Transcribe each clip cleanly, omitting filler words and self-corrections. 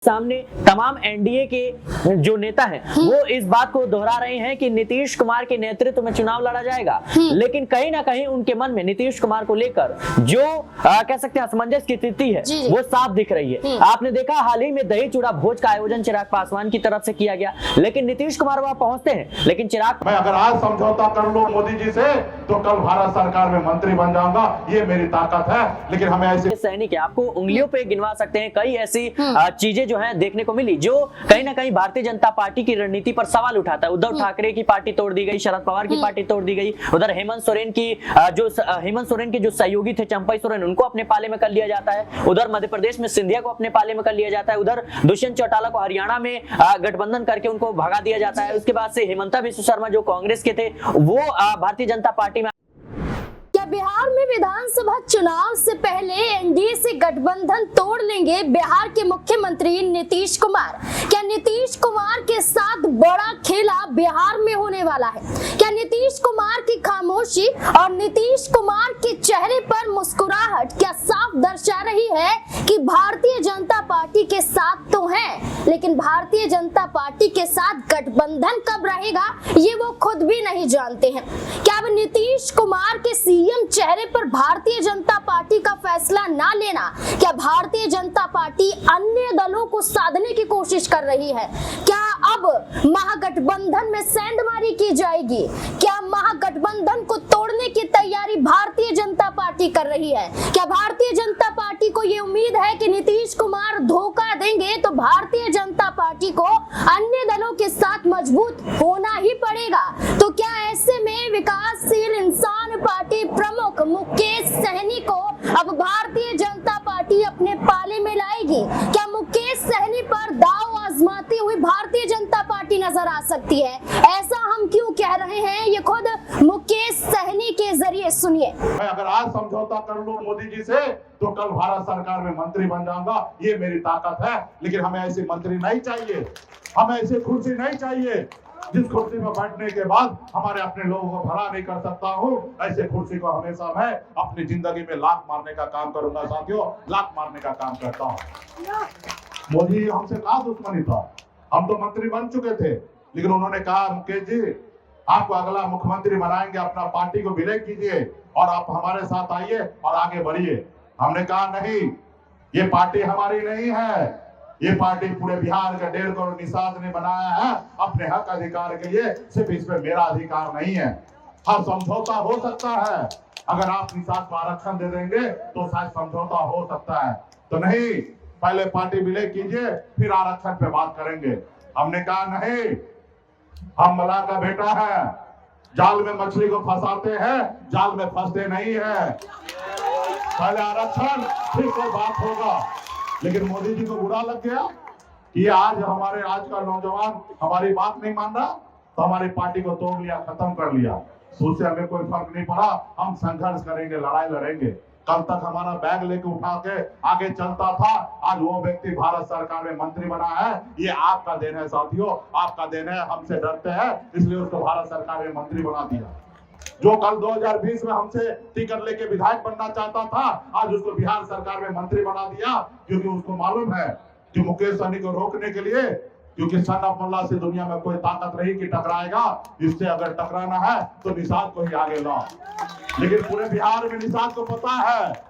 सामने तमाम एनडीए के जो नेता हैं वो इस बात को दोहरा रहे हैं कि नीतीश कुमार के नेतृत्व में चुनाव लड़ा जाएगा, लेकिन कहीं ना कहीं उनके मन में नीतीश कुमार को लेकर जो कह सकते हैं असमंजस की स्थिति है वो साफ दिख रही है। आपने देखा हाल ही में दही चूड़ा भोज का आयोजन चिराग पासवान की तरफ से किया गया, लेकिन नीतीश कुमार वहां पहुंचते हैं, लेकिन चिराग मैं अगर आज समझौता कर लो मोदी जी से तो कल भारत सरकार में मंत्री बन जाऊंगा, ये मेरी ताकत है। लेकिन हमें ऐसे सैनिक है, आपको उंगलियों पे गिनवा सकते हैं, कई ऐसी चीजें जो है देखने को मिली जो कहीं ना कहीं भारतीय जनता पार्टी की रणनीति पर सवाल उठाता है। उद्धव ठाकरे की पार्टी तोड़ दी गई, शरद पवार की पार्टी तोड़ दी गई, उधर हेमंत सोरेन के जो सहयोगी थे चंपई सोरेन उनको अपने पाले में कर लिया जाता है, उधर मध्य प्रदेश में सिंधिया को अपने पाले में कर लिया जाता है, उधर दुष्यंत चौटाला को हरियाणा में गठबंधन करके उनको भगा दिया जाता है। उसके बाद से हेमंता बिस्वा शर्मा जो कांग्रेस के थे वो भारतीय जनता पार्टी में। क्या बिहार में विधानसभा चुनाव से पहले एनडीए से गठबंधन तोड़ लेंगे बिहार के मुख्यमंत्री नीतीश कुमार? क्या नीतीश कुमार के साथ बड़ा खेला बिहार में होने वाला है? क्या नीतीश कुमार की खामोशी और नीतीश कुमार के चेहरे पर मुस्कुराहट क्या साफ दर्शा रही है कि भारतीय जनता पार्टी के साथ तो हैं, लेकिन भारतीय जनता पार्टी के साथ गठबंधन कब रहेगा ये वो खुद भी नहीं जानते हैं। क्या अब नीतीश कुमार के सीएम चेहरे पर भारतीय जनता पार्टी का फैसला ना लेना, क्या भारतीय जनता पार्टी अन्य दलों को साधने की कोशिश कर रही है? क्या अब महागठबंधन में सेंधमारी की जाएगी? क्या महागठबंधन को तोड़ने की तैयारी भारतीय जनता पार्टी कर रही है? क्या भारतीय जनता पार्टी को ये उम्मीद है कि नीतीश कुमार धोखा देंगे तो भारतीय जनता पार्टी को अन्य दलों के साथ मजबूत होना ही पड़ेगा? तो क्या ऐसे में विकासशील इंसान पार्टी प्रमुख मुकेश सहनी को अब भारतीय जनता पार्टी अपने पाले में लाएगी? क्या मुकेश सहनी पर दांव आजमाती हुई भारतीय जनता पार्टी नजर आ सकती है? ऐसा हम क्यों कह रहे हैं ये खुद मुकेश सहनी के जरिए सुनिए। मैं अगर आज समझौता कर लूं मोदी जी से तो कल भारत सरकार में मंत्री बन जाऊंगा, ये मेरी ताकत है। लेकिन हमें ऐसी मंत्री नहीं चाहिए, हमें ऐसी कुर्सी नहीं चाहिए जिस कुर्सी में बैठने के बाद हमारे अपने लोगों को भला नहीं कर सकता हूँ। ऐसे कुर्सी को हमेशा मैं अपनी जिंदगी में लात मारने का काम करूंगा साथियों, लात मारने का काम करता हूँ। मोदी हमसे कहा दुश्मनी था, हम तो मंत्री बन चुके थे, लेकिन उन्होंने कहा मुकेश जी आपको अगला मुख्यमंत्री बनाएंगे, अपना पार्टी को विलय कीजिए और आप हमारे साथ आइए और आगे बढ़िए। हमने कहा नहीं, ये पार्टी हमारी नहीं है, ये पार्टी पूरे बिहार का 1.5 करोड़ निषाद ने बनाया है अपने हक अधिकार के लिए, सिर्फ इसमें मेरा अधिकार नहीं है। हाँ समझौता हो सकता है, अगर आप निषाद को आरक्षण दे देंगे तो शायद समझौता हो सकता है, तो नहीं, पहले पार्टी विलय कीजिए फिर आरक्षण पे बात करेंगे। हमने कहा नहीं, हम मलाह का बेटा है, जाल में मछली को फंसाते हैं, जाल में फंसते नहीं है, पहले आरक्षण फिर कोई बात होगा। लेकिन मोदी जी को बुरा लग गया कि आज का नौजवान हमारी बात नहीं मान रहा, तो हमारी पार्टी को तोड़ लिया, खत्म कर लिया। उससे हमें कोई फर्क नहीं पड़ा, हम संघर्ष करेंगे, लड़ाई लड़ेंगे। कल तक हमारा बैग लेके उठा के आगे चलता था, आज वो व्यक्ति भारत सरकार में मंत्री बना है, ये आपका देन है साथियों, आपका देन है। हमसे डरते हैं इसलिए उसको भारत सरकार में मंत्री बना दिया। जो कल 2020 में हमसे टिकट लेके विधायक बनना चाहता था, आज उसको बिहार सरकार में मंत्री बना दिया, क्योंकि उसको मालूम है कि मुकेश सहनी को रोकने के लिए, क्योंकि सन ऑफ मल्ला से दुनिया में कोई ताकत नहीं कि टकराएगा, इससे अगर टकराना है तो निषाद को ही आगे लाओ। लेकिन पूरे बिहार में निषाद को पता है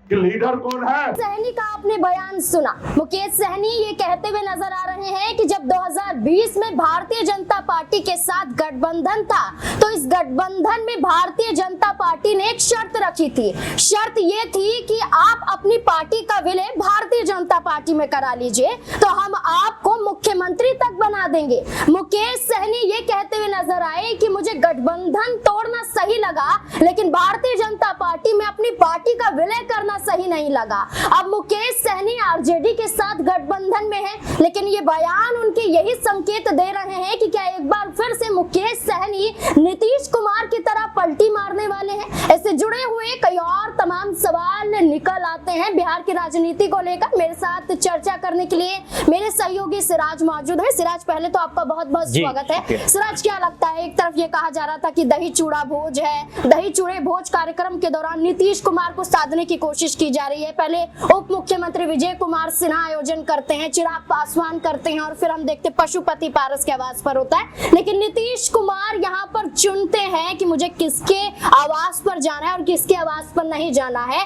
कि लीडर कौन है। सहनी का आपने बयान सुना, मुकेश सहनी ये कहते हुए नजर आ रहे हैं कि जब 2020 में भारतीय जनता पार्टी के साथ गठबंधन था तो इस गठबंधन में भारतीय जनता पार्टी ने एक शर्त रखी थी। शर्त ये थी कि आप अपनी पार्टी का विलय भारतीय जनता पार्टी में करा लीजिए तो हम आपको मुख्यमंत्री तक बना देंगे। मुकेश सहनी ये कहते हुए नजर आए कि मुझे गठबंधन तोड़ना सही लगा, लेकिन भारतीय जनता पार्टी में अपनी पार्टी का विलय करना सही नहीं लगा। अब मुकेश सहनी आरजेडी के साथ गठबंधन में है, लेकिन ये बयान उनके यही संकेत दे रहे हैं कि क्या एक बार फिर से मुकेश सहनी नीतीश कुमार की तरह पलटी मारने वाले हैं। इससे जुड़े हुए कई और तमाम सवाल निकल आते हैं बिहार की राजनीति को लेकर। मेरे साथ चर्चा करने के लिए मेरे सहयोगी सिराज मौजूद है। सिराज, पहले तो आपका बहुत बहुत स्वागत है। सिराज, क्या लगता है, एक तरफ ये कहा जा रहा था कि दही चूड़ा भोज है, दही चूड़े भोज कार्यक्रम के दौरान नीतीश कुमार को साधने की कोशिश की जा रही है। पहले उप मुख्यमंत्री विजय कुमार सिन्हा आयोजन करते हैं, चिराग पासवान करते हैं और फिर हम देखते पशुपति पारस के आवास पर होता है। लेकिन नीतीश कुमार यहाँ पर चुनते हैं कि मुझे किसके आवास पर जाना है और किसके आवास पर नहीं जाना है।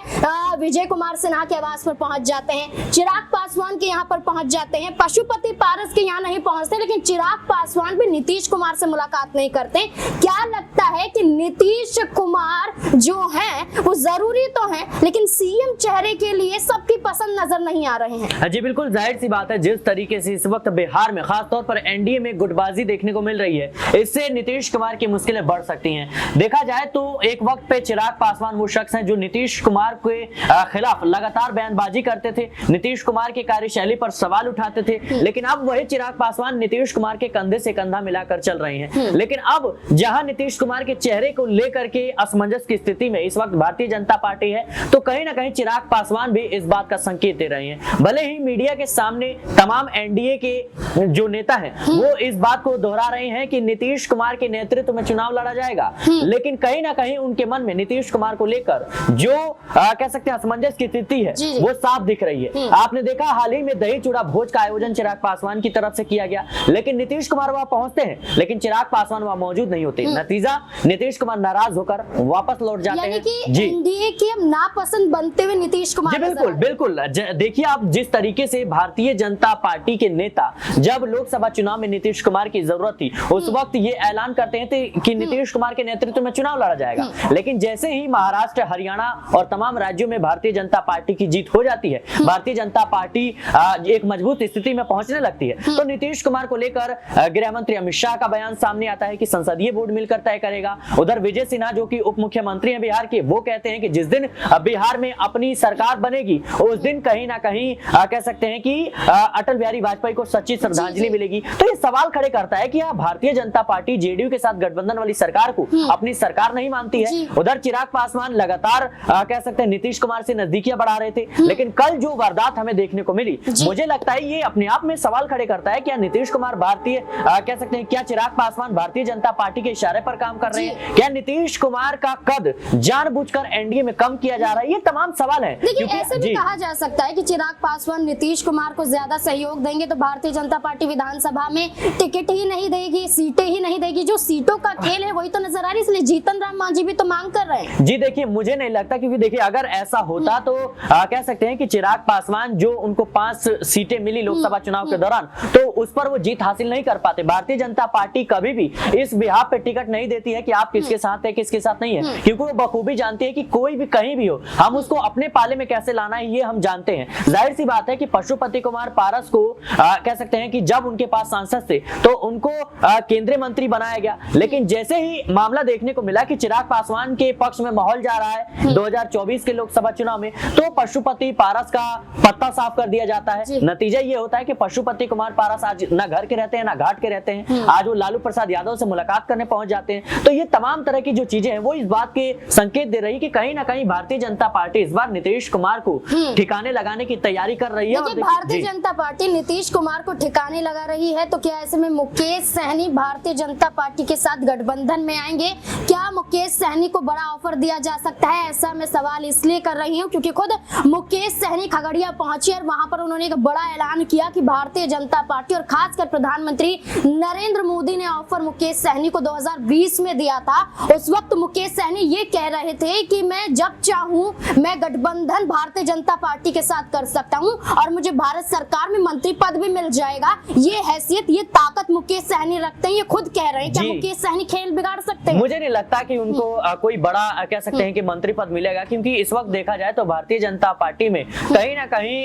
विजय कुमार सिन्हा के आवास पर पहुंच जाते हैं, चिराग पासवान के यहाँ पर पहुंच जाते हैं, पशुपति पारस के यहाँ नहीं पहुंचते, लेकिन चिराग पासवान भी नीतीश कुमार से मुलाकात नहीं करते। क्या लगता है कि नीतीश कुमार जो हैं वो जरूरी तो हैं, लेकिन सीएम चेहरे के लिए सबकी पसंद नजर नहीं आ रहे हैं? जी बिल्कुल, जाहिर सी बात है, जिस तरीके से इस वक्त बिहार में खासतौर पर एनडीए में गुटबाजी देखने को मिल रही है, इससे नीतीश कुमार की मुश्किलें बढ़ सकती हैं। देखा जाए तो एक वक्त पे चिराग पासवान वो शख्स हैं जो नीतीश कुमार के खिलाफ लगातार बयानबाजी करते थे, नीतीश कुमार की कार्यशैली पर सवाल उठाते थे, लेकिन अब वही चिराग पासवान नीतीश कुमार के कंधे से कंधा मिलाकर चल रहे हैं। लेकिन अब जहां नीतीश कुमार के चेहरे को लेकर के असमंजस की स्थिति में इस वक्त भारतीय जनता पार्टी है, तो कहीं ना कहीं चिराग पासवान भी इस बात का संकेत दे रहे हैं। भले ही मीडिया के सामने तमाम एनडीए के जो नेता हैं वो इस बात को दोहरा रहे हैं कि नीतीश कुमार के नेतृत्व में चुनाव लड़ा जाएगा, लेकिन कहीं ना कहीं उनके मन में नीतीश कुमार को लेकर जो कह सकते हैं असमंजस की स्थिति है वो साफ दिख रही है। आपने देखा हाल ही में दही चूड़ा भोज का आयोजन चिराग पासवान की तरफ से किया गया, लेकिन नीतीश कुमार वहां पहुंचते हैं, लेकिन चिराग पासवान वहां मौजूद नहीं होते। नतीजा नीतीश कुमार नाराज होकर वापस लौट जाते हैं। जी, एनडीए के नापसंद बनते हुए नीतीश कुमार। बिल्कुल बिल्कुल, देखिए आप जिस तरीके से भारतीय जनता पार्टी के नेता जब लोकसभा चुनाव में नीतीश कुमार की जरूरत थी उस वक्त ये ऐलान करते हैं कि नीतीश कुमार के नेतृत्व में चुनाव लड़ा जाएगा, लेकिन जैसे ही महाराष्ट्र, हरियाणा और तमाम राज्यों में भारतीय जनता पार्टी की जीत हो जाती है, भारतीय जनता पार्टी एक मजबूत स्थिति में पहुंचने लगती है, तो नीतीश कुमार को लेकर गृह मंत्री अमित शाह का बयान सामने आता है कि संसदीय बोर्ड मिलकर तय करेगा। उधर विजय सिन्हा जो कि उप मुख्यमंत्री हैं बिहार के, वो कहते हैं कि जिस दिन बिहार में अपनी सरकार बनेगी उस दिन कहीं ना कहीं कह सकते हैं कि अटल बिहारी वाजपेयी को सच्ची श्रद्धांजलि मिलेगी। तो ये सवाल खड़े करता है कि भारतीय जनता पार्टी जेडीयू के साथ गठबंधन वाली सरकार को अपनी सरकार नहीं मानती है। उधर चिराग पासवान लगातार कह सकते हैं नीतीश कुमार से नजदीकियां बढ़ा रहे थे, लेकिन कल जो वारदात हमें देखने को मिली, मुझे लगता है ये अपने आप में सवाल खड़े करता है, क्या नीतीश कुमार भारतीय कह सकते हैं, क्या चिराग पासवान भारतीय जनता पार्टी के इशारे पर काम कर रहे हैं? क्या नीतीश कुमार का कद जानबूझकर एनडीए में कम किया जा रहा है? ये तमाम सवाल है। देखिए, ऐसे भी कहा जा सकता है कि चिराग पासवान नीतीश कुमार को ज्यादा सहयोग देंगे तो भारतीय जनता पार्टी विधानसभा में टिकट ही नहीं देगी, सीटें ही नहीं देगी। जो सीटों का खेल है वही तो नजर आ रही है, इसलिए जीतन राम मांझी भी तो मांग कर रहे हैं। जी देखिए, मुझे नहीं लगता, क्योंकि देखिए अगर ऐसा होता तो कह सकते हैं कि चिराग पासवान जो उनको 5 सीटें मिली लोकसभा चुनाव के दौरान, तो उस पर वो जीत हासिल नहीं कर पाते। भारतीय जनता पार्टी कभी भी इस बिहाफ पे टिकट नहीं देती है कि आप किसके साथ है किसके साथ नहीं है, क्योंकि वो बखूबी जानती है कि कोई भी कहीं भी हो, हम उसको अपने पाले में कैसे लाना है ये हम जानते हैं। जाहिर सी बात है कि पशुपति कुमार पारस को कह सकते हैं कि जब उनके पास सांसद थे तो उनको केंद्रीय मंत्री बनाया गया, लेकिन जैसे ही मामला देखने को मिला कि चिराग पासवान के पक्ष में माहौल जा रहा है 2024 के लोकसभा चुनाव में, तो पशुपति पारस का पत्ता साफ कर दिया जाता है। नतीजा ये होता है कि पशुपति कुमार पारस आज ना घर के रहते हैं ना घाट के रहते हैं, आज वो लालू प्रसाद यादव से मुलाकात करने पहुंच जाते हैं। तो ये तमाम तरह की जो चीजें हैं वो इस बात के संकेत दे रही कि कहीं ना कहीं भारतीय जनता पार्टी इस बार नीतीश कुमार को ठिकाने लगाने की तैयारी कर रही है। भारतीय जनता पार्टी नीतीश कुमार को ठिकाने लगा रही है, तो क्या ऐसे में मुकेश सहनी भारतीय जनता पार्टी के साथ गठबंधन में आएंगे? क्या मुकेश सहनी को बड़ा ऑफर दिया जा सकता है? ऐसा मैं सवाल इसलिए कर रही हूँ क्योंकि खुद मुकेश सहनी खगड़िया पहुंचे और वहां पर उन्होंने एक बड़ा ऐलान किया कि भारतीय जनता पार्टी और खासकर प्रधानमंत्री नरेंद्र मोदी ने ऑफर मुकेश सहनी को 2020 में दिया था। उस वक्त मुकेश सहनी ये कह रहे थे कि मैं जब चाहूं मैं गठबंधन भारतीय जनता पार्टी के साथ कर सकता हूं और मुझे भारत सरकार में मंत्री पद भी मिल जाएगा। ये हैसियत, ये ताकत मुकेश सहनी रखते हैं, ये खुद कह रहे हैं। क्या मुकेश सहनी खेल बिगाड़ सकते हैं? मुझे नहीं लगता कि उनको कोई बड़ा कह सकते हैं कि मंत्री पद मिलेगा, क्योंकि इस वक्त देखा जाए तो भारतीय जनता पार्टी में कहीं ना कहीं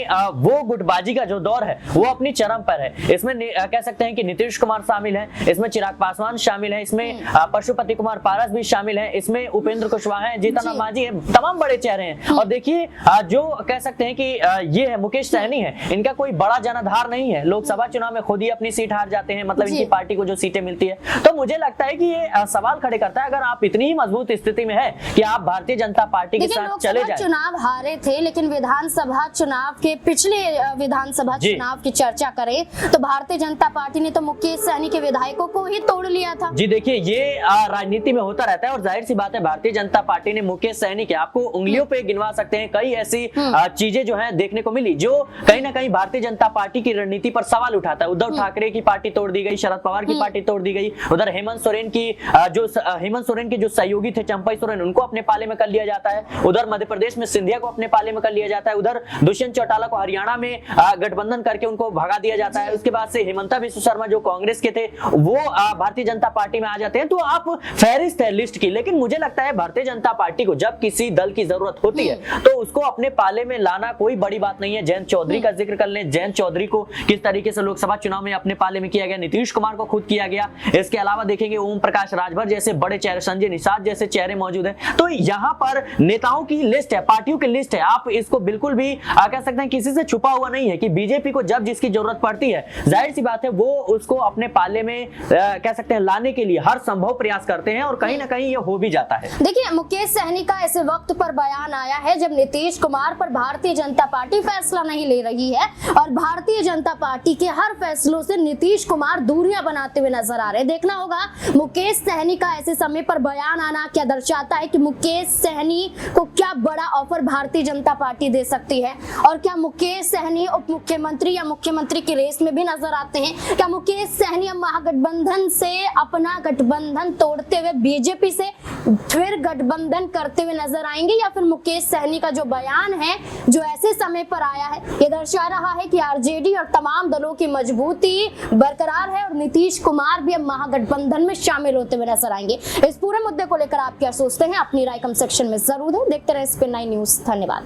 वो गुटबाजी का जो दौर है वो अपनी चरम पर है। इसमें कह सकते हैं कि नीतीश कुमार शामिल है, इसमें चिराग पासवान शामिल है, इसमें पशुपति कुमार पारस भी शामिल है, इसमें उपेंद्र कुशवाहा है, जीतन राम मांझी है, तमाम बड़े चेहरे हैं। और देखिए जो कह सकते हैं कि ये है मुकेश सहनी है, इनका कोई बड़ा जनाधार नहीं है। लोकसभा चुनाव में खुद ही अपनी सीट हार जाते हैं, मतलब जी। इनकी पार्टी को जो सीटें मिलती है। तो मुझे लगता है कि ये सवाल खड़े करता है, अगर आप इतनी ही मजबूत स्थिति में है कि आप भारतीय जनता पार्टी के देखिए, साथ चले लोकसभा जाए। चुनाव हारे थे, लेकिन विधानसभा चुनाव के पिछले विधानसभा जी। चुनाव की चर्चा करें तो भारतीय जनता पार्टी ने तो मुकेश सहनी के विधायकों को ही तोड़ लिया था। जी देखिए, ये राजनीति में होता रहता है और जाहिर सी बात है भारतीय जनता पार्टी ने मुकेश सहनी के, आपको उंगलियों पे गिनवा सकते हैं, कई ऐसी चीजें जो हैं देखने को मिली जो कहीं ना कहीं भारतीय जनता पार्टी की रणनीति पर सवाल उठाता है। उद्धव ठाकरे की पार्टी तोड़ दी गई, शरद पवार की पार्टी तोड़ दी गई, उधर हेमंत सोरेन के जो सहयोगी थे चंपई सोरेन, उनको अपने पाले में कर लिया जाता है, उधर मध्य प्रदेश में सिंधिया को अपने पाले में कर लिया जाता है, उधर दुष्यंत चौटाला को हरियाणा में गठबंधन करके उनको भगा दिया जाता है। उसके बाद से हेमंता बिश्व शर्मा जो कांग्रेस के थे वो भारतीय जनता पार्टी में आ जाते हैं। तो आप फहरिस्त है लिस्ट की, लेकिन मुझे लगता है भारतीय जनता पार्टी को जब किसी दल की जरूरत होती है तो उसको अपने पाले में लाना कोई बड़ी बात नहीं है। जयंत चौधरी का जिक्र कर लें, जयंत चौधरी को किस तरीके से लोकसभा चुनाव में अपने पाले में किया गया, नीतीश कुमार को खुद किया गया। इसके अलावा देखेंगे ओम प्रकाश राजभर जैसे बड़े चेहरे, संजय निषाद जैसे चेहरे मौजूद हैं। तो यहाँ पर नेताओं की लिस्ट है, पार्टियों की लिस्ट है, आप इसको बिल्कुल भी कह सकते हैं किसी से छुपा हुआ नहीं है कि बीजेपी को जब जिसकी जरूरत पड़ती है जाहिर सी बात है वो उसको अपने पाले में कह सकते हैं लाने के लिए हर संभव प्रयास करते हैं और कहीं ना कहीं ये हो भी जाता है। देखिए, मुकेश सहनी का इस वक्त पर बयान आया है जब नीतीश कुमार पर भारतीय जनता पार्टी फैसला नहीं ले रही है और भारतीय जनता पार्टी के हर फैसलों से नीतीश कुमार दूरियां बनाते हुए नजर आ रहे हैं। देखना होगा मुकेश सहनी का ऐसे समय पर बयान आना क्या दर्शाता है कि मुकेश सहनी को क्या बड़ा ऑफर भारतीय जनता पार्टी दे सकती है, और क्या मुकेश सहनी उप मुख्यमंत्री या मुख्यमंत्री की रेस में भी नजर आते हैं। क्या मुकेश सहनी अब महागठबंधन से अपना गठबंधन तोड़ते हुए बीजेपी से फिर गठबंधन करते हुए नजर आएंगे, या फिर मुकेश सहनी का जो बयान है जो ऐसे समय पर आया है ये दर्शा रहा है कि आरजेडी और तमाम दलों की मजबूती बरकरार है और नीतीश कुमार भी अब महागठबंधन में शामिल होते हुए नजर आएंगे। इस पूरे मुद्दे को लेकर आप क्या सोचते हैं, अपनी राय कमेंट सेक्शन में जरूर दें। देखते रहे स्पिन 9 न्यूज़। धन्यवाद।